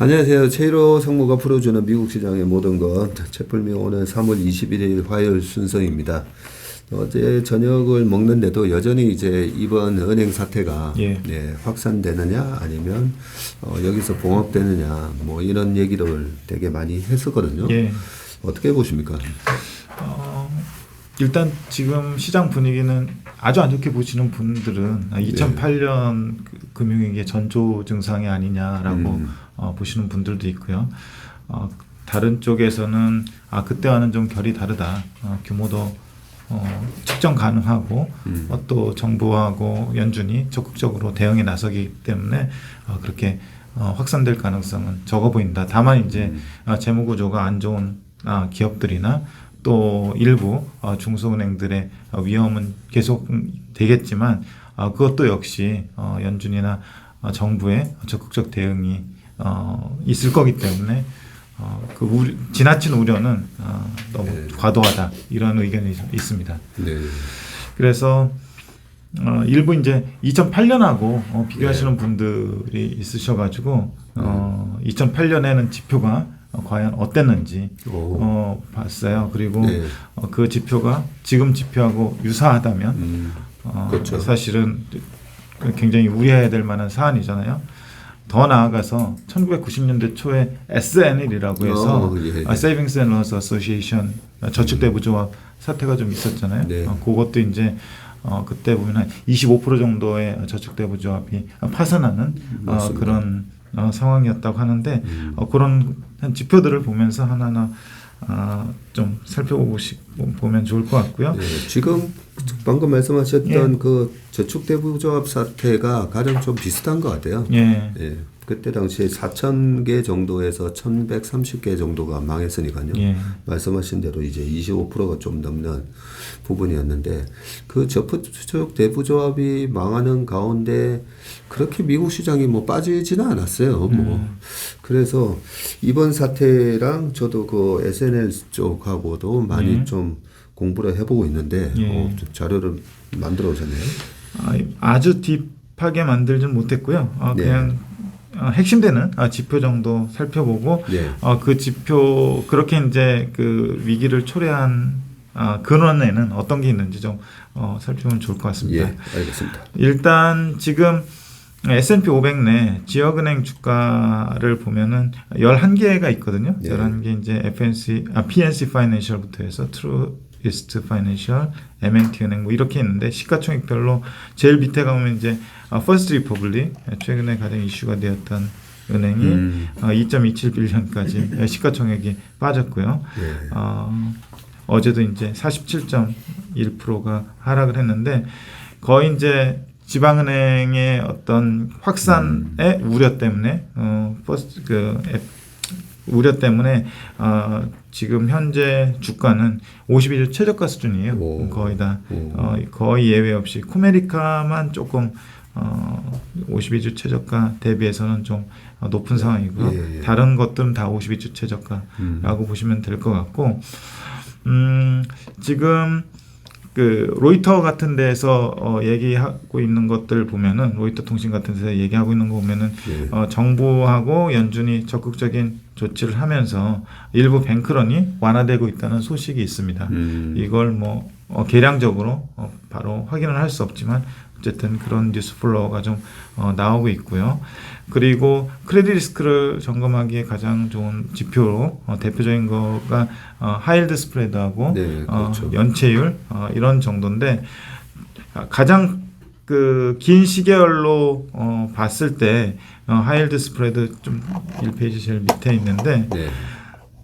안녕하세요. 최일호 상무가 풀어주는 미국 시장의 모든 것. 채플미 오늘 3월 21일 화요일 순서입니다. 어제 저녁을 먹는데도 여전히 이제 이번 은행 사태가 확산되느냐 아니면 여기서 봉합되느냐 뭐 이런 얘기를 되게 많이 했었거든요. 어떻게 보십니까? 일단 지금 시장 분위기는 아주 안 좋게 보시는 분들은 2008년 금융위기의 전조 증상이 아니냐라고 보시는 분들도 있고요. 다른 쪽에서는 그때와는 좀 결이 다르다. 규모도 측정 가능하고 또 정부하고 연준이 적극적으로 대응에 나서기 때문에 그렇게 확산될 가능성은 적어 보인다. 다만 이제 재무 구조가 안 좋은 기업들이나 또 일부 중소은행들의 위험은 계속 되겠지만 그것도 역시 연준이나 정부의 적극적 대응이 있을 거기 때문에 지나친 우려는 너무 과도하다 이런 의견이 있습니다. 그래서 일부 이제 2008년하고 비교하시는 분들이 있으셔가지고 2008년에는 지표가 과연 어땠는지 봤어요. 그리고 그 지표가 지금 지표하고 유사하다면 그렇죠. 사실은 굉장히 우려해야 될 만한 사안이잖아요. 더 나아가서 1990년대 초에 SNL이라고 해서 Savings and Loans Association 저축대부조합 사태가 좀 있었잖아요. 그것도 이제 그때 보면 한 25% 정도의 저축대부조합이 파산하는 그런 상황이었다고 하는데 그런 지표들을 보면서 하나하나 좀 살펴보면 좋을 것 같고요. 지금 방금 말씀하셨던 그 저축대부조합 사태가 가장 좀 비슷한 것 같아요. 그때 당시에 4,000개 정도에서 1,130개 정도가 망했으니까요. 말씀하신 대로 이제 25%가 좀 넘는 부분이었는데 그 저축대부조합이 망하는 가운데 그렇게 미국 시장이 뭐 빠지지는 않았어요. 그래서 이번 사태랑 저도 그 SNL 쪽하고도 많이 좀 공부를 해보고 있는데 자료를 만들어 오셨네요. 아주 딥하게 만들진 못했고요. 그냥 핵심되는 지표 정도 살펴보고 그 지표 그렇게 이제 그 위기를 초래한 근원에는 어떤 게 있는지 좀 살펴보면 좋을 것 같습니다. 알겠습니다. 일단 지금 S&P 500 내 지역은행 주가를 보면은 11개가 있거든요. 11개 이제 PNC 파이낸셜부터 해서 트루이스트 파이낸셜, M&T 은행 뭐 이렇게 있는데 시가총액별로 제일 밑에 가면 이제 퍼스트 리퍼블릭 최근에 가장 이슈가 되었던 은행이 2.27빌리언까지 시가총액이 빠졌고요. 어제도 이제 47.1%가 하락을 했는데 거의 이제 지방은행의 어떤 확산의 우려 때문에 우려 때문에 지금 현재 주가는 52주 최저가 수준이에요. 거의 다 거의 예외 없이 코메리카만 조금 52주 최저가 대비해서는 좀 높은 상황이고요. 다른 것들은 다 52주 최저가라고 보시면 될 것 같고 지금 그 로이터 같은 데서 얘기하고 있는 것들 보면은 로이터 통신 같은 데서 얘기하고 있는 거 보면은 정부하고 연준이 적극적인 조치를 하면서 일부 뱅크런이 완화되고 있다는 소식이 있습니다. 이걸 뭐 계량적으로 바로 확인을 할 수 없지만 어쨌든 그런 뉴스 플로우가 좀 나오고 있고요. 그리고 크레딧 리스크를 점검하기에 가장 좋은 지표로 대표적인 거가 하이힐드 스프레드하고 그렇죠. 연체율 이런 정도인데 가장 그 긴 시계열로 봤을 때 하이힐드 스프레드 좀 1페이지 제일 밑에 있는데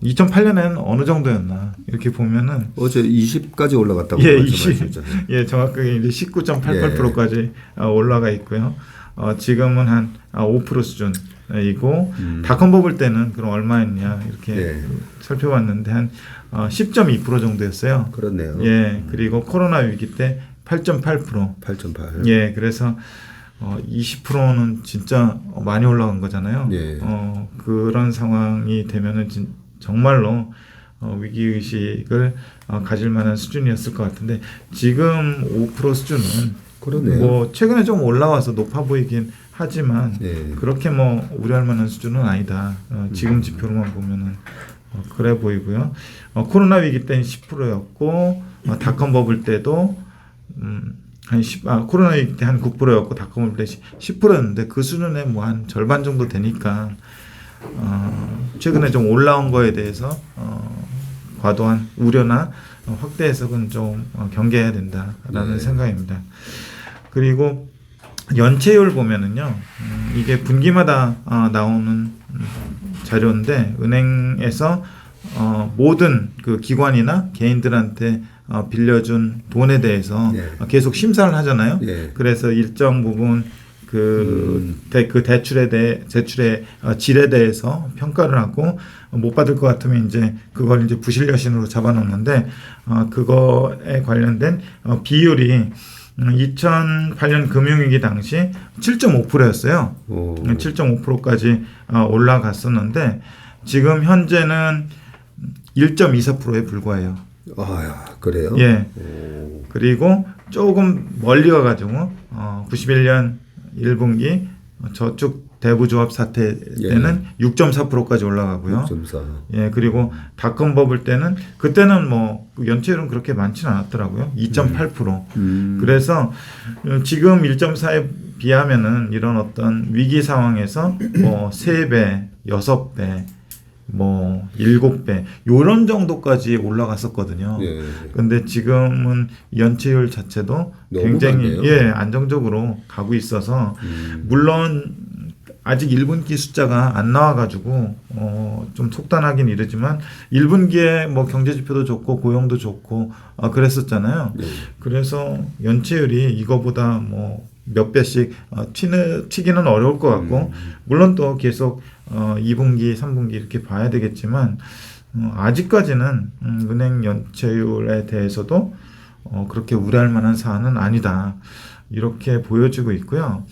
2008년에는 어느 정도였나 이렇게 보면은 어제 20까지 올라갔다고 말씀하셨잖아요. 정확하게 이제 19.88%까지 올라가 있고요. 지금은 한 5% 수준이고 닷컴 버블 때는 그럼 얼마였냐 이렇게 살펴봤는데 한 10.2% 정도였어요. 그렇네요. 그리고 코로나 위기 때 8.8%. 그래서 20%는 진짜 많이 올라간 거잖아요. 그런 상황이 되면은 정말로 위기의식을 가질 만한 수준이었을 것 같은데 지금 5% 수준은 그러네요. 뭐 최근에 좀 올라와서 높아 보이긴 하지만 네. 그렇게 뭐 우려할 만한 수준은 아니다. 지금 지표로만 보면은 그래 보이고요. 코로나 위기 때는 10%였고 닷컴 버블 때도 코로나 위기 때 한 9%였고 닷컴 버블 때 10%였는데 그 수준에 뭐 한 절반 정도 되니까 최근에 좀 올라온 거에 대해서 과도한 우려나 확대 해석은 좀 경계해야 된다라는 네. 생각입니다. 그리고 연체율 보면은요, 이게 분기마다 나오는 자료인데 은행에서 모든 그 기관이나 개인들한테 빌려준 돈에 대해서 네. 계속 심사를 하잖아요. 네. 그래서 일정 부분 그 대출의 질에 대해서 평가를 하고 못 받을 것 같으면 이제 그걸 이제 부실 여신으로 잡아놓는데 그거에 관련된 비율이 2008년 금융위기 당시 7.5%였어요. 7.5%까지 올라갔었는데 지금 현재는 1.24%에 불과해요. 아, 그래요? 예. 그리고 조금 멀리 가가지고 91년 1분기 저축 대부조합 사태 때는 6.4%까지 올라가고요. 6.4. 예, 그리고 닷컴 버블 때는 그때는 뭐 연체율은 그렇게 많지는 않았더라고요. 2.8%. 그래서 지금 1.4에 비하면은 이런 어떤 위기 상황에서 뭐 3배, 6배, 뭐 7배 요런 정도까지 올라갔었거든요. 예. 근데 지금은 연체율 자체도 굉장히 많네요. 안정적으로 가고 있어서 물론 아직 1분기 숫자가 안 나와가지고 좀 속단하긴 이르지만 1분기에 뭐 경제지표도 좋고 고용도 좋고 그랬었잖아요. 그래서 연체율이 이거보다 뭐 몇 배씩 튀기는 어려울 것 같고 물론 또 계속 2분기, 3분기 이렇게 봐야 되겠지만 아직까지는 은행 연체율에 대해서도 그렇게 우려할 만한 사안은 아니다. 이렇게 보여지고 있고요.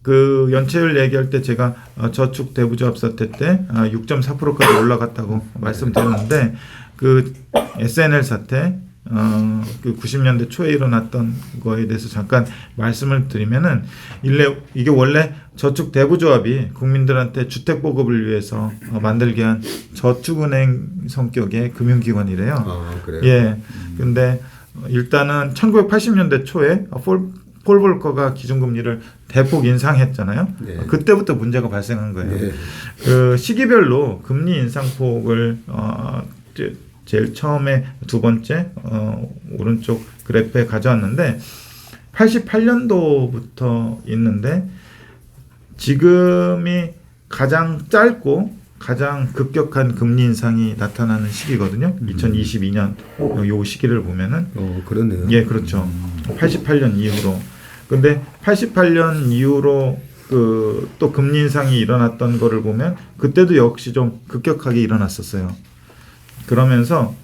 그 연체율 얘기할 때 제가 저축 대부조합 사태 때 6.4%까지 올라갔다고 말씀드렸는데 그 SNL 사태 그 90년대 초에 일어났던 거에 대해서 잠깐 말씀을 드리면은 이게 원래 저축 대부조합이 국민들한테 주택 보급을 위해서 만들게 한 저축은행 성격의 금융기관이래요. 아, 그래요? 예. 근데 일단은 1980년대 초에 폴 볼커가 기준금리를 대폭 인상했잖아요. 네. 그때부터 문제가 발생한 거예요. 네. 그 시기별로 금리 인상폭을 제일 처음에 두 번째 오른쪽 그래프에 가져왔는데 88년도부터 있는데 지금이 가장 짧고 가장 급격한 금리 인상이 나타나는 시기거든요. 2022년 요 시기를 보면은 그렇네요. 예, 그렇죠. 88년 이후로. 근데 88년 이후로 그 또 금리 인상이 일어났던 거를 보면 그때도 역시 좀 급격하게 일어났었어요. 그러면서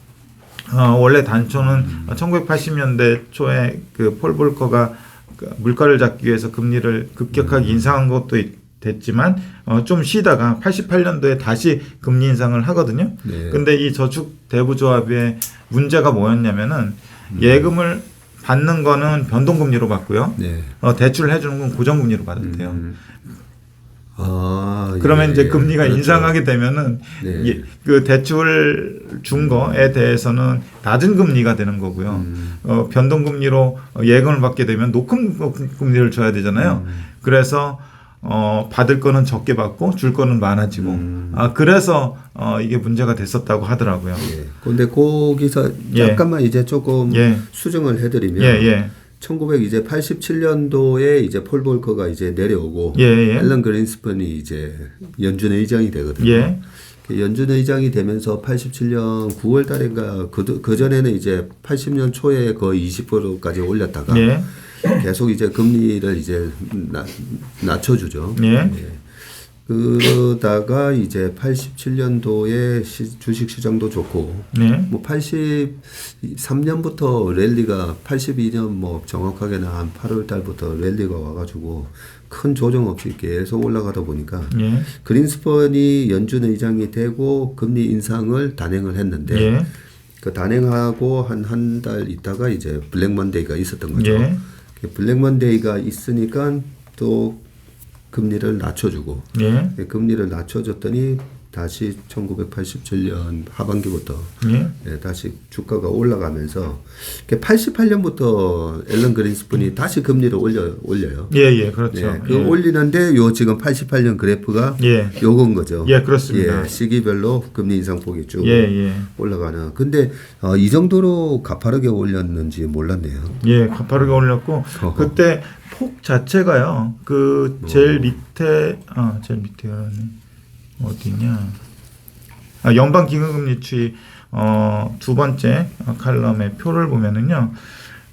원래 단초는 1980년대 초에 그 폴 볼커가 그 물가를 잡기 위해서 금리를 급격하게 인상한 것도 됐지만 좀 쉬다가 88년도에 다시 금리 인상을 하거든요. 네. 근데 이 저축 대부조합의 문제가 뭐였냐면은 예금을 받는 거는 변동금리로 받고요. 네. 대출을 해주는 건 고정금리로 받았대요. 그러면 예, 이제 금리가 그렇죠. 인상하게 되면은 네. 그 대출 준 거에 대해서는 낮은 금리가 되는 거고요. 변동금리로 예금을 받게 되면 높은 금리를 줘야 되잖아요. 그래서 받을 거는 적게 받고 줄 거는 많아지고 그래서 이게 문제가 됐었다고 하더라고요. 그런데 거기서 잠깐만 이제 조금 수정을 해드리면 1987년도에 이제 폴 볼커가 이제 내려오고 앨런 그린스펀이 이제 연준 의장이 되거든요. 연준 의장이 되면서 87년 9월 달인가 그 전에는 이제 80년 초에 거의 20%까지 올렸다가 계속 이제 금리를 이제 낮춰주죠. 그러다가 이제 87년도에 주식 시장도 좋고, 뭐 83년부터 랠리가 82년 뭐 정확하게는 한 8월 달부터 랠리가 와가지고 큰 조정 없이 계속 올라가다 보니까 그린스펀이 연준 의장이 되고 금리 인상을 단행을 했는데 그 단행하고 한 달 있다가 이제 블랙 먼데이가 있었던 거죠. 예. 블랙 먼데이가 있으니까 또 금리를 낮춰주고 예. 금리를 낮춰줬더니 다시 1987년 하반기부터 다시 주가가 올라가면서 88년부터 앨런 그린스펀이 다시 금리를 올려요. 예, 그렇죠. 올리는데 요 지금 88년 그래프가 요건 거죠. 예, 그렇습니다. 시기별로 금리 인상폭이 쭉 올라가는. 근데 이 정도로 가파르게 올렸는지 몰랐네요. 예, 가파르게 올렸고 그때 폭 자체가요. 그 제일 밑에 제일 밑에가 어디냐? 연방 기금금리 추이 두 번째 칼럼의 표를 보면은요.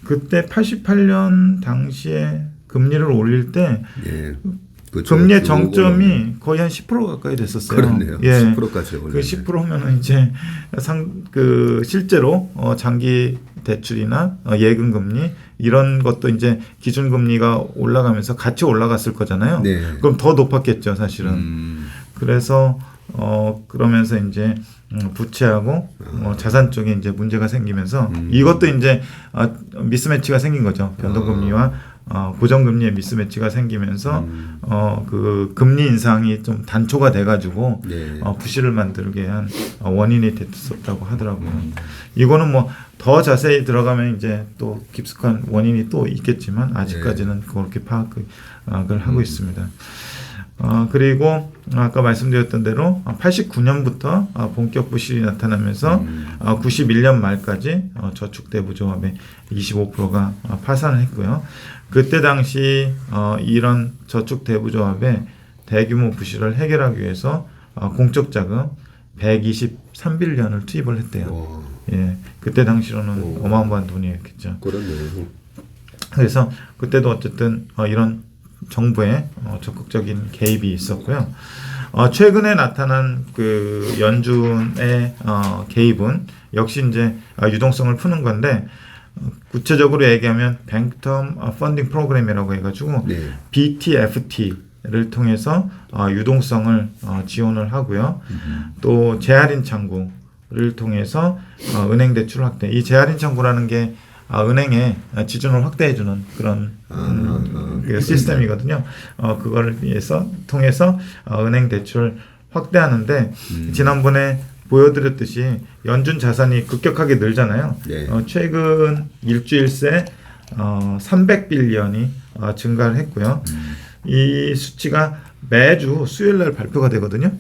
그때 88년 당시에 금리를 올릴 때 그렇죠. 금리의 정점이 거의 한 10% 가까이 됐었어요. 그렇네요. 10%까지 올랐네요. 그 10%면은 이제 실제로 장기 대출이나 예금 금리 이런 것도 이제 기준 금리가 올라가면서 같이 올라갔을 거잖아요. 그럼 더 높았겠죠, 사실은. 그래서 그러면서 이제 부채하고 자산 쪽에 이제 문제가 생기면서 이것도 이제 미스매치가 생긴 거죠. 변동금리와 고정금리의 미스매치가 생기면서 그 금리 인상이 좀 단초가 돼가지고 부실을 만들게 한 원인이 됐었다고 하더라고요. 이거는 뭐 더 자세히 들어가면 이제 또 깊숙한 원인이 또 있겠지만 아직까지는 그렇게 파악을 하고 있습니다. 그리고 아까 말씀드렸던 대로 89년부터 본격 부실이 나타나면서 91년 말까지 저축대부조합의 25%가 파산을 했고요. 그때 당시 이런 저축대부조합의 대규모 부실을 해결하기 위해서 공적 자금 123빌리언을 투입을 했대요. 예, 그때 당시로는 어마어마한 돈이었겠죠. 그렇네요. 그래서 그때도 어쨌든 이런 정부의 적극적인 개입이 있었고요. 최근에 나타난 그 연준의 개입은 역시 이제 유동성을 푸는 건데 구체적으로 얘기하면 Bank Term Funding Program이라고 해가지고 BTFT를 통해서 유동성을 지원을 하고요. 또 재할인 창구를 통해서 은행 대출 확대. 이 재할인 창구라는 게 은행에 지준을 확대해주는 그런 그 시스템이거든요. 그거를 통해서 은행 대출을 확대하는데 지난번에 보여드렸듯이 연준 자산이 급격하게 늘잖아요. 최근 일주일 새 300빌리언이 증가를 했고요. 이 수치가 매주 수요일날 발표가 되거든요.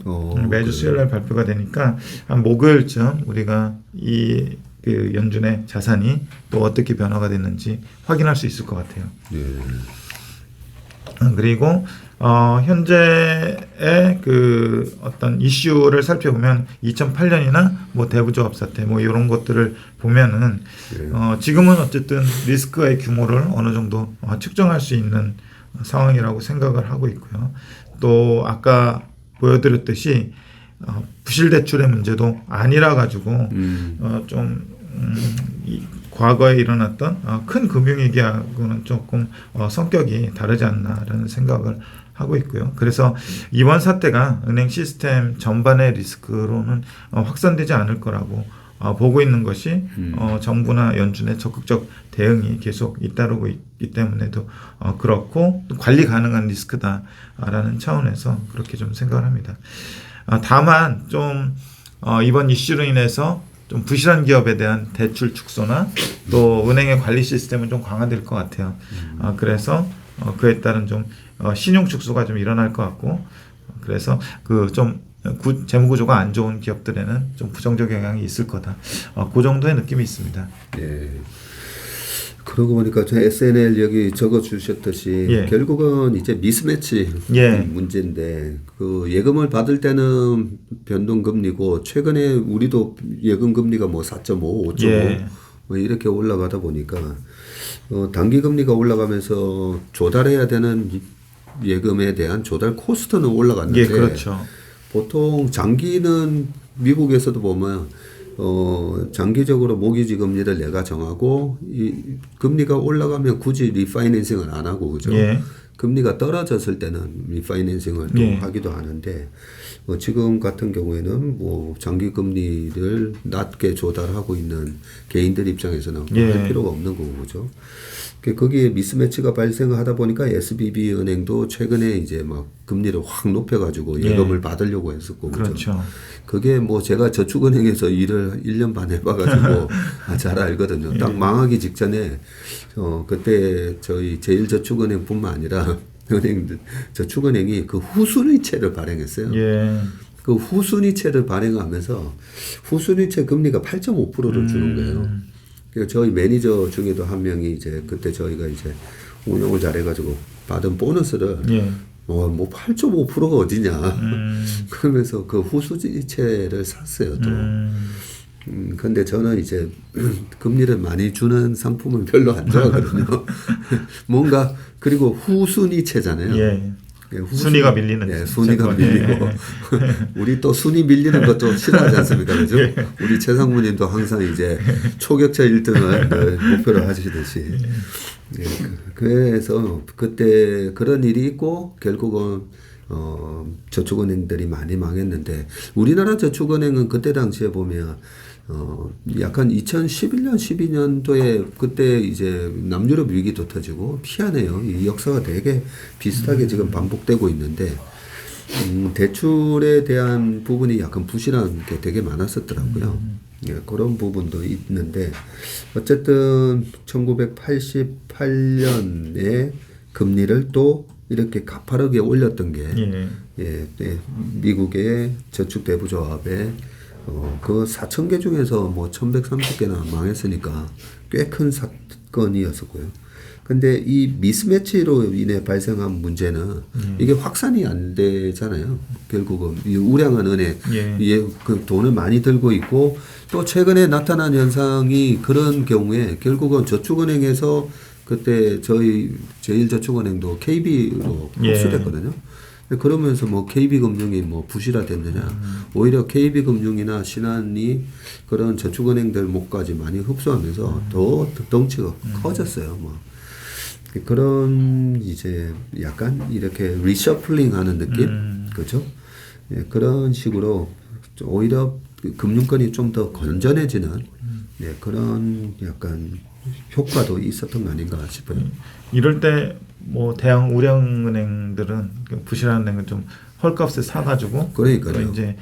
매주 수요일날 발표가 되니까 한 목요일쯤 우리가 그 연준의 자산이 또 어떻게 변화가 됐는지 확인할 수 있을 것 같아요. 그리고 현재의 그 어떤 이슈를 살펴보면 2008년이나 뭐 대부조합 사태 뭐 이런 것들을 보면은 지금은 어쨌든 리스크의 규모를 어느 정도 측정할 수 있는 상황이라고 생각을 하고 있고요. 또 아까 보여드렸듯이 부실 대출의 문제도 아니라 가지고 과거에 일어났던 큰 금융위기하고는 조금 성격이 다르지 않나라는 생각을 하고 있고요. 그래서 이번 사태가 은행 시스템 전반의 리스크로는 확산되지 않을 거라고 보고 있는 것이 정부나 연준의 적극적 대응이 계속 잇따르고 있기 때문에도 그렇고 관리 가능한 리스크다라는 차원에서 그렇게 좀 생각을 합니다. 다만 좀 이번 이슈로 인해서 좀 부실한 기업에 대한 대출 축소나 또 은행의 관리 시스템은 좀 강화될 것 같아요. 그래서 그에 따른 좀 신용 축소가 좀 일어날 것 같고 그래서 그 좀 재무 구조가 안 좋은 기업들에는 좀 부정적 영향이 있을 거다. 그 정도의 느낌이 있습니다. 그러고 보니까 저 SNL 여기 적어주셨듯이 결국은 이제 미스매치 문제인데 그 예금을 받을 때는 변동금리고 최근에 우리도 예금금리가 뭐 4.5, 5.5 뭐 이렇게 올라가다 보니까 단기금리가 올라가면서 조달해야 되는 예금에 대한 조달 코스트는 올라갔는데 그렇죠. 보통 장기는 미국에서도 보면 장기적으로 모기지 금리를 내가 정하고 이 금리가 올라가면 굳이 리파이낸싱을 안 하고 그죠? 금리가 떨어졌을 때는 리파이낸싱을 또 하기도 하는데 지금 같은 경우에는 뭐 장기 금리를 낮게 조달하고 있는 개인들 입장에서는 할 필요가 없는 거고 그죠. 거기에 미스매치가 발생하다 보니까 SBB 은행도 최근에 이제 막 금리를 확 높여가지고 예금을 받으려고 했었고 그렇죠. 그게 뭐 제가 저축은행에서 일을 1년 반 해봐가지고 잘 알거든요. 딱 망하기 직전에 그때 저희 제일저축은행뿐만 아니라 은행들 저축은행이 그 후순위채를 발행했어요. 그 후순위채를 발행하면서 후순위채 금리가 8.5%를 주는 거예요. 그러니까 저희 매니저 중에도 한 명이 이제 그때 저희가 이제 운영을 잘해가지고 받은 보너스를 뭐 8.5%가 어디냐 그러면서 그 후순위채를 샀어요 또. 근데 저는 이제 금리를 많이 주는 상품을 별로 안 좋아하거든요. 뭔가 그리고 후순위채잖아요. 순위가 밀리는 순위가 밀리고 우리 또 순위 밀리는 것도 싫어하지 않습니까? 그죠? 우리 최상무님도 항상 이제 초격차 1등을 목표로 하시듯이 그래서 그때 그런 일이 있고 결국은 저축은행들이 많이 망했는데 우리나라 저축은행은 그때 당시에 보면 약간 2011년, 12년도에 그때 이제 남유럽 위기도 터지고 희한해요. 이 역사가 되게 비슷하게 지금 반복되고 있는데 대출에 대한 부분이 약간 부실한 게 되게 많았었더라고요. 그런 부분도 있는데 어쨌든 1988년에 금리를 또 이렇게 가파르게 올렸던 게 미국의 저축대부조합의 그 4,000개 중에서 뭐 1,130개나 망했으니까 꽤 큰 사건이었었고요. 근데 이 미스매치로 인해 발생한 문제는 이게 확산이 안 되잖아요. 결국은 이 우량한 은행, 그 돈을 많이 들고 있고 또 최근에 나타난 현상이 그런 경우에 결국은 저축은행에서 그때 저희 제일저축은행도 KB로 흡수됐거든요. 그러면서 뭐 KB금융이 뭐 부실화됐느냐. 오히려 KB금융이나 신한이 그런 저축은행들 목까지 많이 흡수하면서 더 덩치가 커졌어요. 뭐. 그런 이제 약간 이렇게 리셔플링 하는 느낌? 그죠? 그런 식으로 오히려 금융권이 좀 더 건전해지는 그런 약간 효과도 있었던 거 아닌가 싶어요. 이럴 때 뭐 대형 우량은행들은 부실한 은행은 좀 헐값에 사가지고 그러니까요. 이제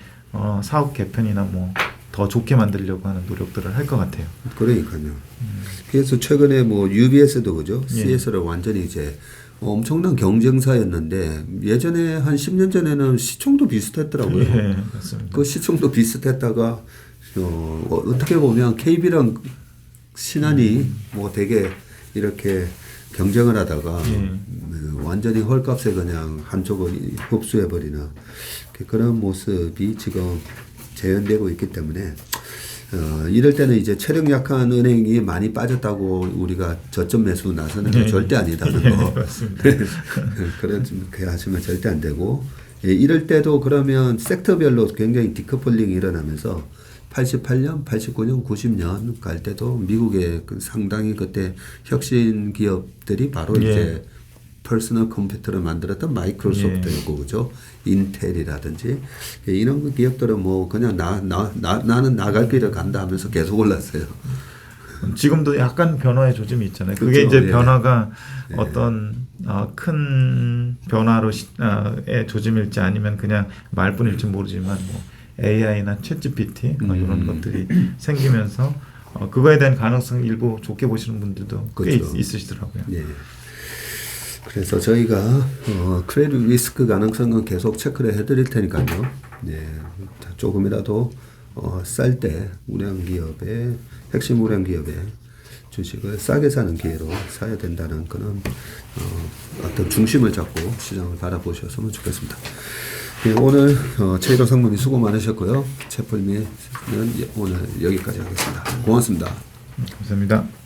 사업 개편이나 뭐 더 좋게 만들려고 하는 노력들을 할 것 같아요. 그러니까요. 그래서 최근에 뭐 UBS도 그죠? CS를 완전히 이제 엄청난 경쟁사였는데 예전에 한 10년 전에는 시총도 비슷했더라고요. 맞습니다. 그 시총도 비슷했다가 어떻게 보면 KB랑 신한이 뭐 되게 이렇게 경쟁을 하다가 완전히 헐값에 그냥 한쪽을 흡수해버리는 그런 모습이 지금 재현되고 있기 때문에 이럴 때는 이제 체력 약한 은행이 많이 빠졌다고 우리가 저점 매수 나서는 게 절대 아니다는 거. 그렇게 하시면 절대 안 되고 이럴 때도 그러면 섹터별로 굉장히 디커플링이 일어나면서 88년, 89년, 90년 갈 때도 미국의 그 상당히 그때 혁신 기업들이 바로 이제 퍼스널 컴퓨터를 만들었던 마이크로소프트였고 그죠? 인텔이라든지 이런 기업들은 뭐 그냥 나는 나갈 길을 간다 하면서 계속 올랐어요. 지금도 약간 변화의 조짐이 있잖아요. 그게 그렇죠. 이제 변화가 어떤 큰 변화로의 조짐일지 아니면 그냥 말뿐일지 모르지만 뭐 AI나 챗GPT 이런 것들이 생기면서 그거에 대한 가능성 일부 좋게 보시는 분들도 그렇죠. 꽤 있으시더라고요. 그래서 저희가 크레딧 리스크 가능성은 계속 체크를 해드릴 테니까요. 조금이라도 쌀 때 우량기업의 핵심 우량기업의 주식을 싸게 사는 기회로 사야 된다는 그런 어떤 중심을 잡고 시장을 바라보셨으면 좋겠습니다. 오늘 최일호 상무님 수고 많으셨고요. 채플미는 오늘 여기까지 하겠습니다. 고맙습니다. 감사합니다.